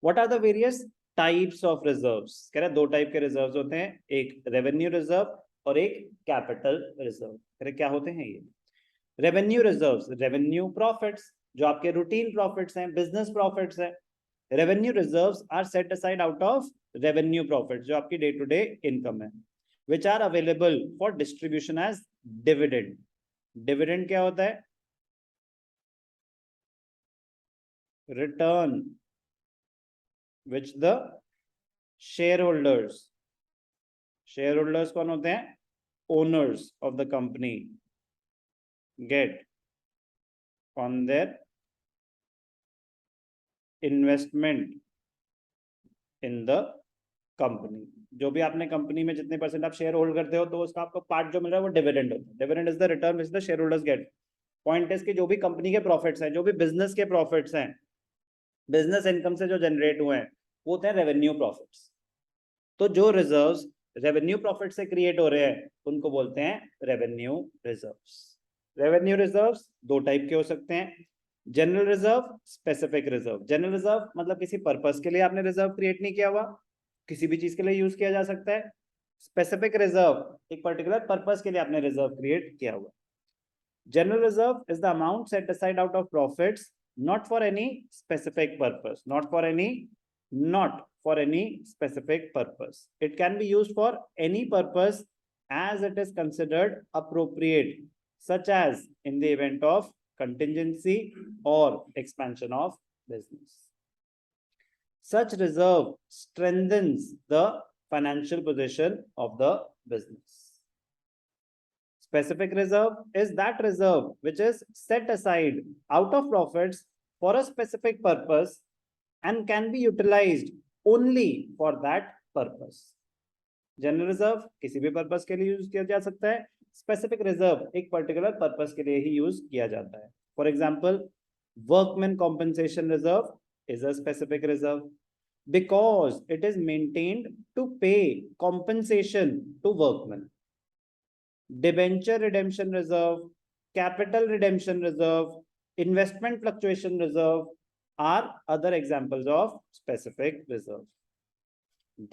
What are the various types of reserves? कह रहे दो टाइप के रिजर्व्स होते हैं, एक रेवेन्यू रिजर्व और एक कैपिटल रिजर्व। कह रहे क्या होते हैं ये? रेवेन्यू रिजर्व्स, रेवेन्यू प्रॉफिट्स, जो आपके रूटीन प्रॉफिट्स हैं, बिजनेस प्रॉफिट्स हैं। Revenue reserves are set aside out of revenue profits, जो आपकी डे टू डे इनकम है, which are available for distribution as dividend. Dividend क्या होता है? Return which the shareholders, shareholders कौन होते हैं? Owners of the company get on their investment in the company. जो भी आपने कंपनी में जितने परसेंट आप शेयर होल्ड करते हो, तो उसका आपको पार्ट जो मिल रहा है वो डिविडेंड होता है। Dividend is the return which the shareholders get. Point इज कि जो भी कंपनी के प्रॉफिट्स हैं, जो भी बिजनेस के प्रॉफिट्स हैं, बिजनेस इनकम से जो जनरेट हुए हैं, वो होते हैं रेवेन्यू प्रॉफिट्स। तो जो रिजर्व्स रेवेन्यू प्रॉफिट से क्रिएट हो रहे हैं, उनको बोलते हैं रेवेन्यू रिजर्व्स। रेवेन्यू रिजर्व्स दो टाइप के हो सकते हैं, general reserve, specific reserve. General reserve मतलब किसी पर्पस के लिए आपने रिजर्व क्रिएट नहीं किया हुआ, किसी भी चीज के लिए यूज किया जा सकता है। स्पेसिफिक रिजर्व एक पर्टिकुलर पर्पस के लिए आपने रिजर्व क्रिएट किया हुआ। General reserve is the amount set aside out of profits not for any specific purpose, not for any specific purpose. It can be used for any purpose as it is considered appropriate, such as in the event of contingency or expansion of business. Such reserve strengthens the financial position of the business. Specific reserve is that reserve which is set aside out of profits for a specific purpose and can be utilized only for that purpose. General reserve किसी भी purpose के लिए use किया जा सकता है, specific reserve एक particular purpose के लिए ही यूज किया जाता है। For example, workman compensation reserve is a specific reserve because it is maintained to pay compensation to workmen. Debenture redemption reserve, capital redemption reserve, investment fluctuation reserve are other examples of specific reserve.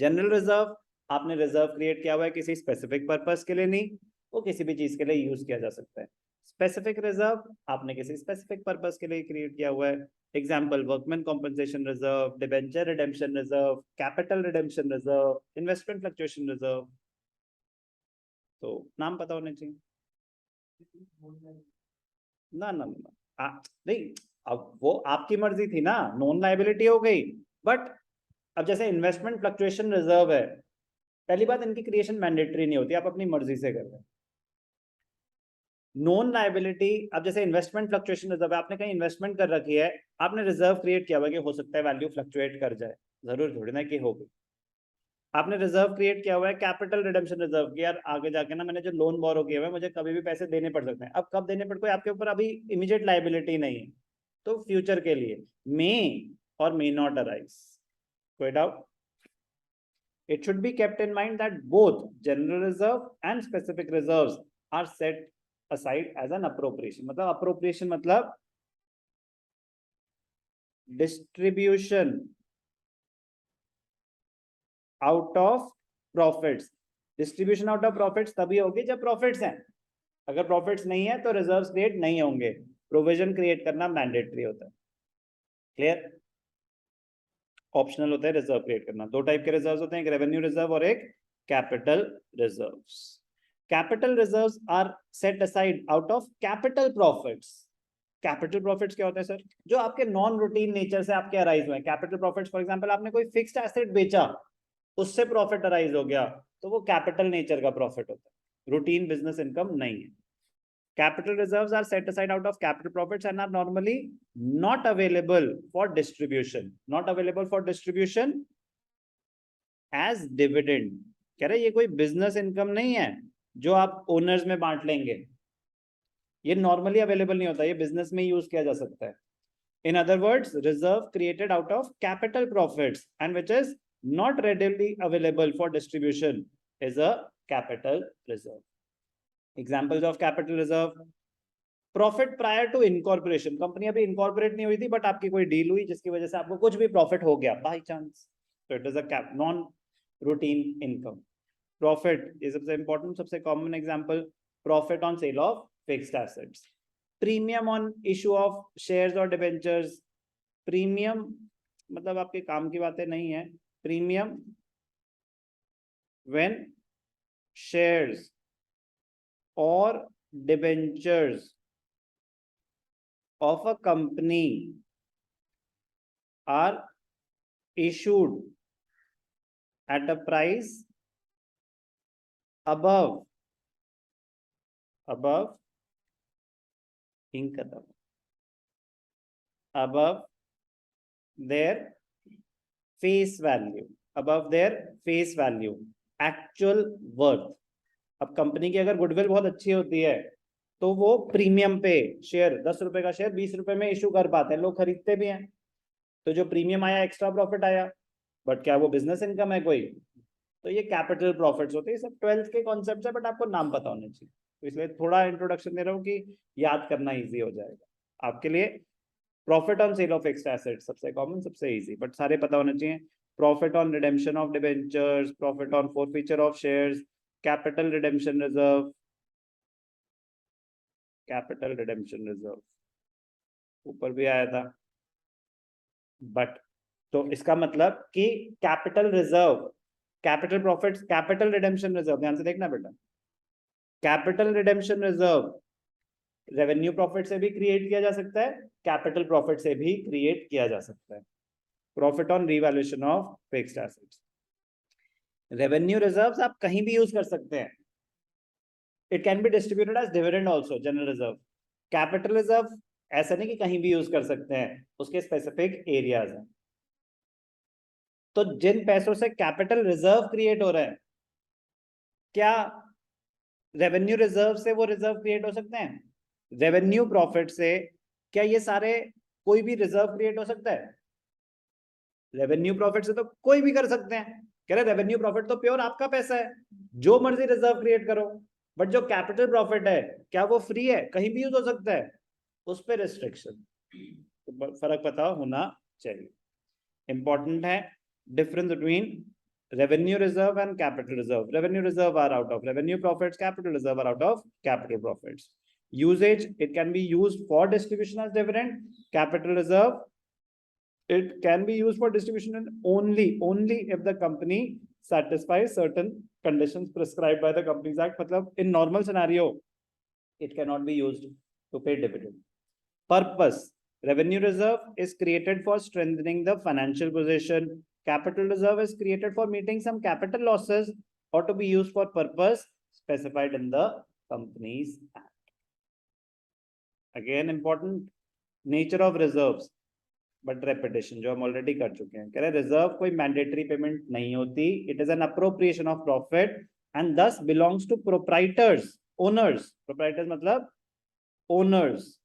General reserve आपने reserve create किया हुआ है किसी specific purpose के लिए नहीं, वो किसी भी चीज के लिए यूज किया जा सकता है। स्पेसिफिक रिजर्व आपने किसी स्पेसिफिक पर्पस के लिए क्रिएट किया हुआ है। Example, workman compensation reserve, debenture redemption reserve, capital redemption reserve, investment fluctuation reserve. तो नाम पता होने चाहिए ना। नहीं, अब वो आपकी मर्जी थी ना, नॉन लायबिलिटी हो गई। बट अब जैसे इन्वेस्टमेंट फ्लक्चुएशन रिजर्व है, पहली बात इनकी क्रिएशन मैंडेटरी नहीं होती, आप अपनी मर्जी से कर रहे हैं। नॉन लायबिलिटी, अब जैसे इन्वेस्टमेंट फ्लक्चुएशन रिजर्व है, आपने कहीं इन्वेस्टमेंट कर रखी है, आपने रिजर्व क्रिएट किया हुआ कि हो सकता है वैल्यू फ्लक्चुएट कर जाए, जरूर थोड़ी ना कि होगी। आपने रिजर्व क्रिएट किया हुआ है कैपिटल रिडेम्पशन रिजर्व की, यार आगे जाके ना मैंने जो लोन बोरो किया हुआ है, मुझे कभी भी पैसे देने पड़ सकते हैं। अब कब देने पड़, कोई आपके ऊपर अभी इमीडिएट लायबिलिटी नहीं है, तो फ्यूचर के लिए मे और मे नॉट अराइज। कोई doubt? It should be kept in mind that both general reserve and specific reserves are set aside as an appropriation. मतलब appropriation मतलब distribution out of profits. Distribution out of profits तभी होगी जब profits हैं। अगर profits नहीं है तो reserves create नहीं होंगे। Provision create करना mandatory होता है। Clear? ऑप्शनल होता है रिजर्व क्रिएट करना। दो टाइप के रिजर्व्स होते हैं, एक रेवेन्यू रिजर्व और एक capital reserves. Capital reserves are set aside out of capital profits. Capital profits क्या होते हैं सर? जो आपके नॉन रूटीन नेचर से आपके अराइज हुए। कैपिटल प्रॉफिट्स फॉर एग्जांपल आपने कोई फिक्स्ड एसेट बेचा, उससे प्रॉफिट अराइज हो गया, तो वो कैपिटल नेचर का प्रॉफिट होता है, रूटीन बिजनेस इनकम नहीं है। Capital reserves are set aside out of capital profits and are normally not available for distribution. Not available for distribution as dividend. कह रहे ये कोई बिजनेस इनकम नहीं है जो आप ओनर्स में बांट लेंगे, ये नॉर्मली अवेलेबल नहीं होता, ये बिजनेस में यूज किया जा सकता है। In other words, reserve created out of capital profits and which is not readily available for distribution is a capital reserve. Examples of capital reserve: profit prior to incorporation, company अभी incorporate नहीं हुई थी but आपकी कोई deal हुई जिसकी वजह से आपको कुछ भी प्रॉफिट हो गया बाय चांस, तो it is a non routine income. Profit ये सबसे इंपॉर्टेंट, सबसे common example, profit on sale of fixed assets, premium on issue of shares और डिबेंचर्स। प्रीमियम मतलब आपके काम की बातें नहीं है, प्रीमियम व्हेन शेयर्स और debentures of a company are issued at a price above income, above their face value, above their face value, actual worth। अब कंपनी की अगर गुडविल बहुत अच्छी होती है तो वो प्रीमियम पे शेयर 10 रुपए का शेयर 20 रुपए में इशू कर पाते हैं, लोग खरीदते भी हैं, तो जो प्रीमियम आया एक्स्ट्रा प्रॉफिट आया, बट क्या वो बिजनेस इनकम है कोई? तो ये कैपिटल प्रॉफिट्स होते हैं। सब 12th के कॉन्सेप्ट है बट आपको नाम पता होने चाहिए, तो इसलिए थोड़ा इंट्रोडक्शन दे रहा हूँ कि याद करना इजी हो जाएगा आपके लिए। Profit on sale of fixed asset सबसे कॉमन, सबसे इजी, बट सारे पता होने चाहिए। Profit on redemption of debentures, profit on forfeiture of shares, capital redemption reserve, capital redemption reserve ऊपर भी आया था बट, तो इसका मतलब कि capital reserve, capital profits, capital redemption reserve, ध्यान से देखना बेटा, capital redemption reserve revenue profit से भी क्रिएट किया जा सकता है, कैपिटल प्रॉफिट से भी क्रिएट किया जा सकता है। Profit on revaluation of fixed assets, revenue reserves आप कहीं भी यूज कर सकते हैं, it can be distributed as dividend also, general reserve. Capital reserve ऐसा नहीं कि कहीं भी यूज कर सकते हैं, उसके स्पेसिफिक एरियाज हैं। तो जिन पैसों से कैपिटल रिजर्व क्रिएट हो रहा है, क्या रेवेन्यू रिजर्व से वो रिजर्व क्रिएट हो सकते हैं? रेवेन्यू प्रॉफिट से क्या ये सारे कोई भी रिजर्व क्रिएट हो सकता है? रेवेन्यू प्रॉफिट से तो कोई भी कर सकते हैं, कह रहे रेवेन्यू प्रॉफिट तो प्योर आपका पैसा है, जो मर्जी रिजर्व क्रिएट करो, बट जो कैपिटल प्रॉफिट है क्या वो फ्री है, कहीं भी यूज हो सकता है? उस पर रिस्ट्रिक्शन, तो फर्क पता होना चाहिए। इंपॉर्टेंट है difference between revenue reserve and capital reserve. Revenue reserve are out of revenue profits, capital reserve are out of capital profits. Usage, it can be used for distribution as dividend. Capital reserve, it can be used for distribution only if the company satisfies certain conditions prescribed by the Companies Act. मतलब in normal scenario it cannot be used to pay dividend. Purpose, revenue reserve is created for strengthening the financial position. Capital reserve is created for meeting some capital losses or to be used for purpose specified in the Companies Act. Again important, nature of reserves, but repetition जो हम already कर चुके हैं, कह रहे reserve कोई mandatory payment नहीं होती, it is an appropriation of profit and thus belongs to proprietors, owners, proprietors मतलब owners,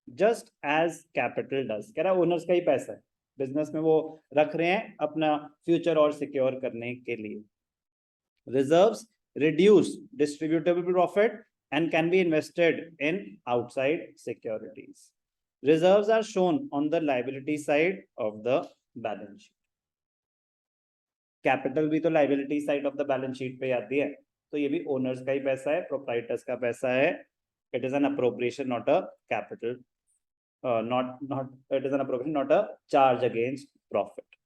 just as capital does। कह रहा ओनर्स का ही पैसा है, बिजनेस में वो रख रहे हैं अपना फ्यूचर और सिक्योर करने के लिए। Reserves reduce distributable profit and can be invested in outside securities. Reserves are shown on the liability side of the balance sheet. Capital भी तो liability side of the balance sheet पे आती है, तो ये भी owners का ही पैसा है, proprietors का पैसा है। It is an appropriation, not a capital, it is an appropriation, not a charge against profit.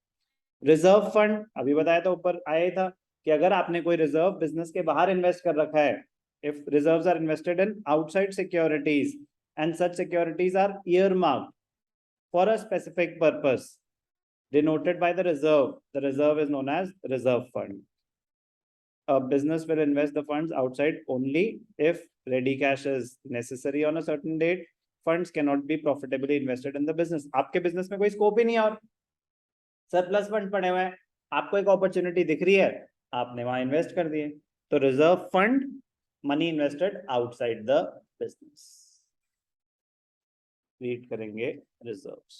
Reserve fund अभी बताया था, ऊपर आया था कि अगर आपने कोई रिजर्व बिजनेस के बाहर इन्वेस्ट कर रखा है, if reserves are invested in outside securities and such securities are earmarked for a specific purpose denoted by the reserve is known as reserve fund. A business will invest the funds outside only if ready cash is necessary on a certain date. Funds cannot be profitably invested in the business. आपके business में कोई scope ही नहीं है और surplus fund पड़े हुए हैं, आपको एक अपॉर्चुनिटी दिख रही है, आपने वहां इन्वेस्ट कर दिए, तो reserve fund money invested outside the business, read करेंगे reserves।